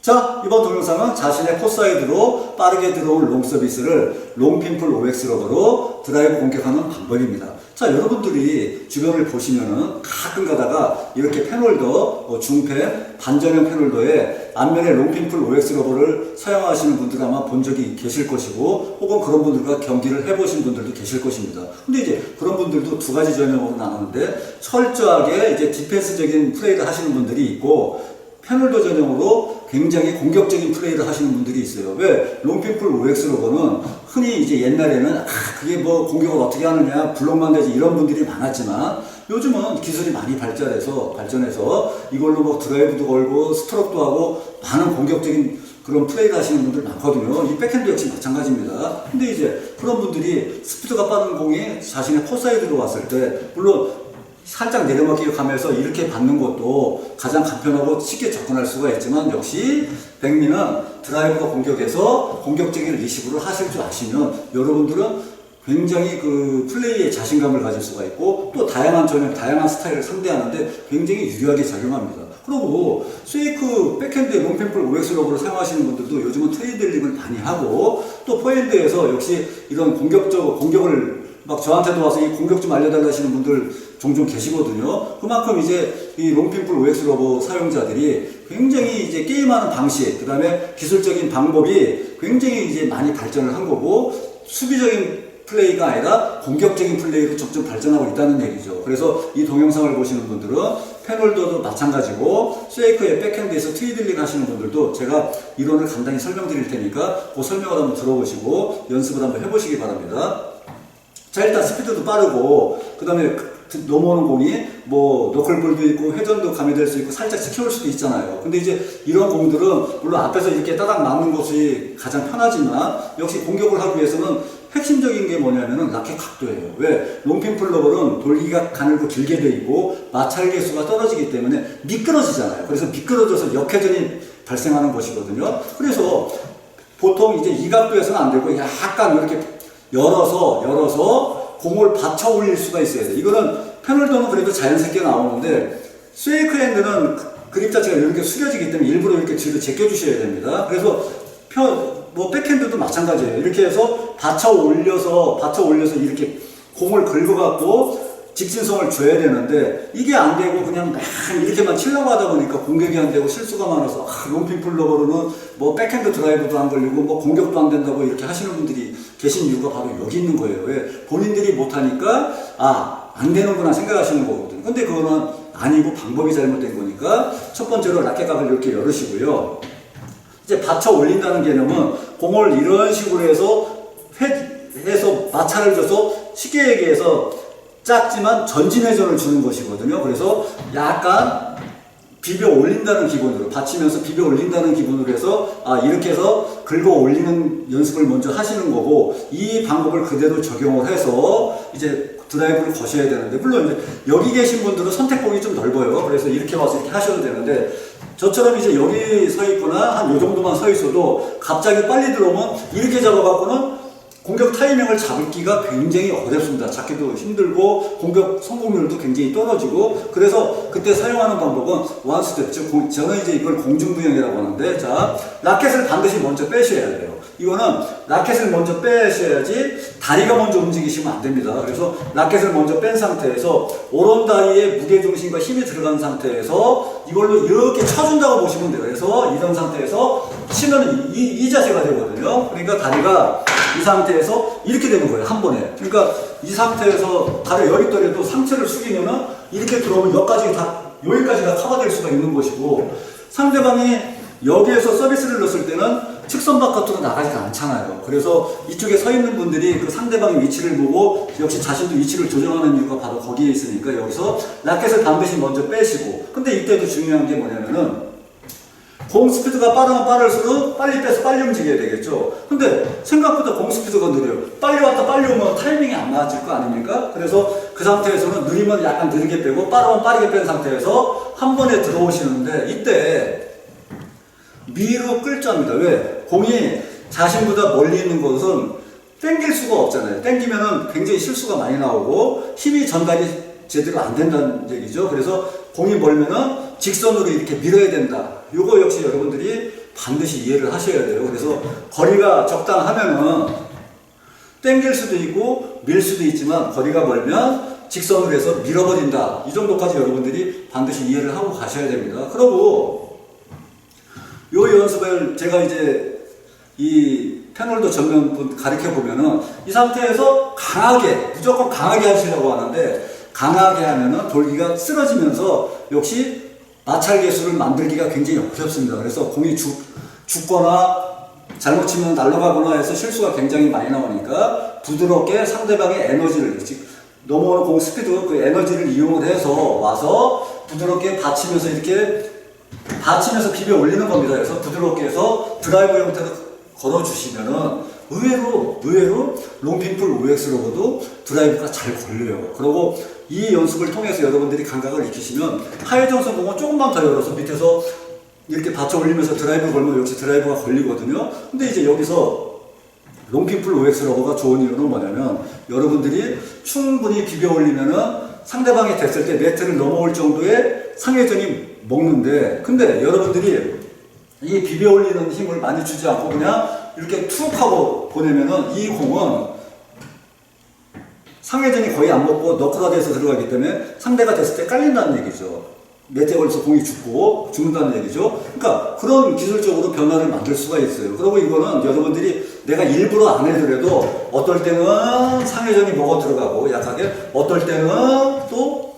자, 이번 동영상은 자신의 코사이드로 빠르게 들어온 롱 서비스를 롱핀풀 OX 러버로 드라이브 공격하는 방법입니다. 자, 여러분들이 주변을 보시면은 가끔 가다가 이렇게 펜홀더, 중펜, 반전형 펜홀더에 앞면에 롱핀풀 OX 러버를 사용하시는 분들 아마 본 적이 계실 것이고, 혹은 그런 분들과 경기를 해보신 분들도 계실 것입니다. 근데 이제 그런 분들도 두 가지 전형으로 나누는데, 철저하게 이제 디펜스적인 플레이를 하시는 분들이 있고, 펜홀더 전형으로 굉장히 공격적인 플레이를 하시는 분들이 있어요. 왜? 롱핀풀 OX 러버는 흔히 이제 옛날에는 그게 뭐 공격을 어떻게 하느냐, 블록만 되지 이런 분들이 많았지만 요즘은 기술이 많이 발전해서 이걸로 뭐 드라이브도 걸고 스트로크도 하고 많은 공격적인 그런 플레이를 하시는 분들 많거든요. 이 백핸드 역시 마찬가지입니다. 근데 이제 그런 분들이 스피드가 빠른 공이 자신의 코사이드로 왔을 때, 물론 살짝 내려막기 가면서 이렇게 받는 것도 가장 간편하고 쉽게 접근할 수가 있지만, 역시 백미는 드라이브로 공격해서 공격적인 리시브를 하실 줄 아시면 여러분들은 굉장히 그 플레이에 자신감을 가질 수가 있고, 또 다양한 전형, 다양한 스타일을 상대하는데 굉장히 유리하게 작용합니다. 그리고 스웨이크 백핸드에 롱핀풀 OX 러버를 사용하시는 분들도 요즘은 트레이들링을 많이 하고, 또 포핸드에서 역시 이런 공격을 막 저한테도 와서 이 공격 좀 알려달라 하시는 분들 종종 계시거든요. 그만큼 이제 이 롱핀풀 OX 러버 사용자들이 굉장히 이제 게임하는 방식, 그 다음에 기술적인 방법이 굉장히 이제 많이 발전을 한 거고, 수비적인 플레이가 아니라 공격적인 플레이로 점점 발전하고 있다는 얘기죠. 그래서 이 동영상을 보시는 분들은 펜홀더도 마찬가지고, 스웨이크의 백핸드에서 트리들링 하시는 분들도 제가 이론을 간단히 설명드릴 테니까 그 설명을 한번 들어보시고 연습을 한번 해보시기 바랍니다. 자, 일단 스피드도 빠르고, 그 다음에 넘어오는 공이 뭐 너클볼도 있고 회전도 가미될 수 있고 살짝 지켜올 수도 있잖아요. 근데 이제 이런 공들은 물론 앞에서 이렇게 따닥 맞는 것이 가장 편하지만, 역시 공격을 하기 위해서는 핵심적인 게 뭐냐면은 라켓 각도예요. 왜? 롱핀풀 러버는 돌기가 가늘고 길게 돼 있고 마찰 개수가 떨어지기 때문에 미끄러지잖아요. 그래서 미끄러져서 역회전이 발생하는 것이거든요. 그래서 보통 이제 이 각도에서는 안 되고 약간 이렇게 열어서 공을 받쳐 올릴 수가 있어야 돼. 이거는 펜홀더는 그래도 자연스럽게 나오는데, 스웨이크 핸드는 그립 자체가 이렇게 숙여지기 때문에 일부러 이렇게 뒤로 제껴주셔야 됩니다. 그래서 백핸드도 마찬가지예요. 이렇게 해서 받쳐 올려서 이렇게 공을 긁어갖고 직진성을 줘야 되는데, 이게 안 되고 그냥 막 이렇게만 치려고 하다 보니까 공격이 안 되고 실수가 많아서 롱핀풀 러버로는 뭐 백핸드 드라이브도 안 걸리고 뭐 공격도 안 된다고 이렇게 하시는 분들이 계신 이유가 바로 여기 있는 거예요. 왜? 본인들이 못하니까 안 되는구나 생각하시는 거거든요. 근데 그거는 아니고 방법이 잘못된 거니까, 첫 번째로 라켓각을 이렇게 열으시고요. 이제 받쳐 올린다는 개념은 공을 이런 식으로 해서 마찰을 줘서, 쉽게 얘기해서 작지만 전진 회전을 주는 것이거든요. 그래서 약간 비벼 올린다는 기본으로, 받치면서 비벼 올린다는 기본으로 해서 이렇게 해서 긁어 올리는 연습을 먼저 하시는 거고, 이 방법을 그대로 적용을 해서 이제 드라이브를 거셔야 되는데, 물론 이제 여기 계신 분들은 선택폭이 좀 넓어요. 그래서 이렇게 와서 이렇게 하셔도 되는데, 저처럼 이제 여기 서 있거나 한 요 정도만 서 있어도 갑자기 빨리 들어오면 이렇게 잡아갖고는 공격 타이밍을 잡기가 굉장히 어렵습니다. 잡기도 힘들고 공격 성공률도 굉장히 떨어지고, 그래서 그때 사용하는 방법은 원스텝, 즉 저는 이제 이걸 공중부양이라고 하는데, 자, 라켓을 반드시 먼저 빼셔야 돼요. 이거는 라켓을 먼저 빼셔야지 다리가 먼저 움직이시면 안 됩니다. 그래서 라켓을 먼저 뺀 상태에서 오른 다리에 무게중심과 힘이 들어간 상태에서 이걸로 이렇게 쳐준다고 보시면 돼요. 그래서 이런 상태에서 치면 이 자세가 되거든요. 그러니까 다리가 이 상태에서 이렇게 되는 거예요, 한 번에. 그러니까 이 상태에서 다리 여기 있더라도 상체를 숙이면은 이렇게 들어오면 여기까지가 커버될 수가 있는 것이고, 상대방이 여기에서 서비스를 넣었을 때는 측선 바깥으로 나가지가 않잖아요. 그래서 이쪽에 서 있는 분들이 그 상대방의 위치를 보고 역시 자신도 위치를 조정하는 이유가 바로 거기에 있으니까, 여기서 라켓을 반드시 먼저 빼시고, 근데 이때도 중요한 게 뭐냐면은, 공 스피드가 빠르면 빠를수록 빨리 빼서 빨리 움직여야 되겠죠. 근데 생각보다 공 스피드가 느려요. 빨리 왔다 빨리 오면 타이밍이 안 맞을 거 아닙니까? 그래서 그 상태에서는 느리면 약간 느리게 빼고 빠르면 빠르게 뺀 상태에서 한 번에 들어오시는데, 이때 미로 끌자입니다. 왜? 공이 자신보다 멀리 있는 것은 땡길 수가 없잖아요. 땡기면은 굉장히 실수가 많이 나오고 힘이 전달이 제대로 안 된다는 얘기죠. 그래서 공이 멀면은 직선으로 이렇게 밀어야 된다. 요거 역시 여러분들이 반드시 이해를 하셔야 돼요. 그래서 거리가 적당하면은 땡길 수도 있고 밀 수도 있지만 거리가 멀면 직선으로 해서 밀어버린다. 이 정도까지 여러분들이 반드시 이해를 하고 가셔야 됩니다. 그리고 요 연습을 제가 이제 이 패널도 전면 가르쳐 보면은 이 상태에서 강하게, 무조건 강하게 하시라고 하는데, 강하게 하면은 돌기가 쓰러지면서 역시 마찰 개수를 만들기가 굉장히 어렵습니다. 그래서 공이 죽거나 잘못 치면 날아가거나 해서 실수가 굉장히 많이 나오니까 부드럽게 상대방의 에너지를, 넘어오는 공 스피드, 그 에너지를 이용을 해서 와서 부드럽게 받치면서 이렇게 받치면서 비벼 올리는 겁니다. 그래서 부드럽게 해서 드라이브 형태로 걸어주시면은 의외로 롱핀풀 OX로도 드라이브가 잘 걸려요. 그리고 이 연습을 통해서 여러분들이 감각을 익히시면 하회전선 공을 조금만 더 열어서 밑에서 이렇게 받쳐 올리면서 드라이브 걸면 역시 드라이브가 걸리거든요. 근데 이제 여기서 롱핀풀 OX 러버가 좋은 이유는 뭐냐면, 여러분들이 충분히 비벼 올리면은 상대방이 됐을 때 네트를 넘어올 정도의 상회전이 먹는데, 근데 여러분들이 이 비벼 올리는 힘을 많이 주지 않고 그냥 이렇게 툭 하고 보내면은 이 공은 상회전이 거의 안 먹고 너클화돼서 들어가기 때문에 상대가 됐을 때 깔린다는 얘기죠. 네트에 걸려서 공이 죽는다는 얘기죠. 그러니까 그런 기술적으로 변화를 만들 수가 있어요. 그리고 이거는 여러분들이 내가 일부러 안 해더라도 어떨 때는 상회전이 먹어 들어가고 약하게, 어떨 때는 또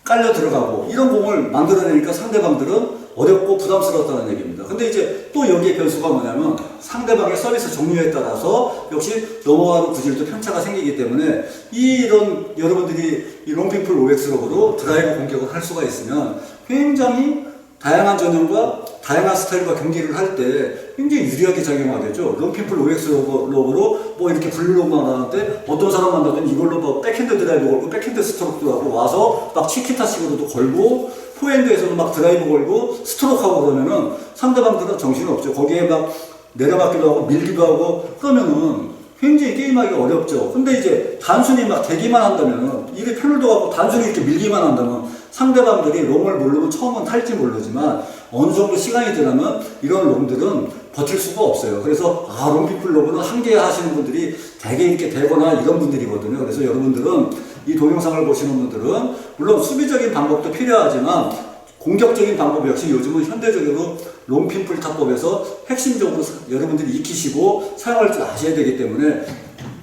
깔려 들어가고, 이런 공을 만들어내니까 상대방들은 어렵고 부담스러웠다는 얘기입니다. 근데 이제 또 여기에 변수가 뭐냐면, 상대방의 서비스 종류에 따라서 역시 넘어가는 구질도 편차가 생기기 때문에 이런 여러분들이 이 롱핀풀 OX로도 드라이브 공격을 할 수가 있으면 굉장히 다양한 전형과 다양한 스타일과 경기를 할 때 굉장히 유리하게 작용하겠죠. 롱핀풀 OX 로버로 뭐 이렇게 블루롱만 하는데 어떤 사람 만나더니 이걸로 뭐 백핸드 드라이브 걸고 백핸드 스트로크도 하고 와서 막 치키타식으로도 걸고 포핸드에서도 막 드라이브 걸고 스트로크하고 그러면은 상대방들은 정신이 없죠. 거기에 막 내려맞기도 하고 밀기도 하고 그러면은 굉장히 게임하기가 어렵죠. 근데 이제 단순히 막 대기만 한다면, 이게 패널도 갖고 단순히 이렇게 밀기만 한다면 상대방들이 롱을 모르면 처음은 탈지 모르지만 어느 정도 시간이 지나면 이런 롱들은 버틸 수가 없어요. 그래서 롱핀풀 로버는 한계 하시는 분들이 되게 이렇게 되거나 이런 분들이거든요. 그래서 여러분들은 이 동영상을 보시는 분들은 물론 수비적인 방법도 필요하지만 공격적인 방법 역시 요즘은 현대적으로 롱핀풀 타법에서 핵심적으로 여러분들이 익히시고 사용할 줄 아셔야 되기 때문에,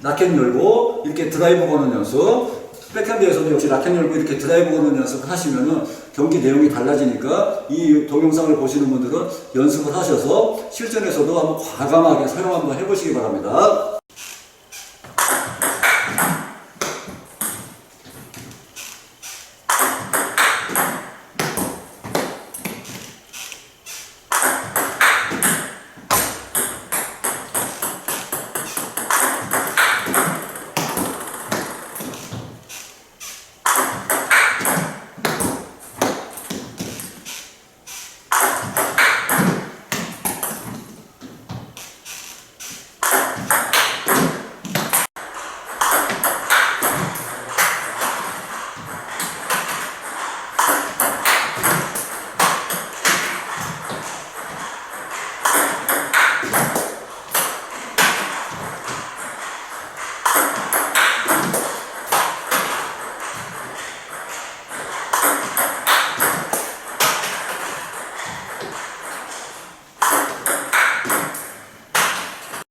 라켓 열고 이렇게 드라이브 거는 연습, 백핸드에서도 역시 라켓 열고 이렇게 드라이브 거는 연습을 하시면은 경기 내용이 달라지니까 이 동영상을 보시는 분들은 연습을 하셔서 실전에서도 한번 과감하게 사용 한번 해보시기 바랍니다.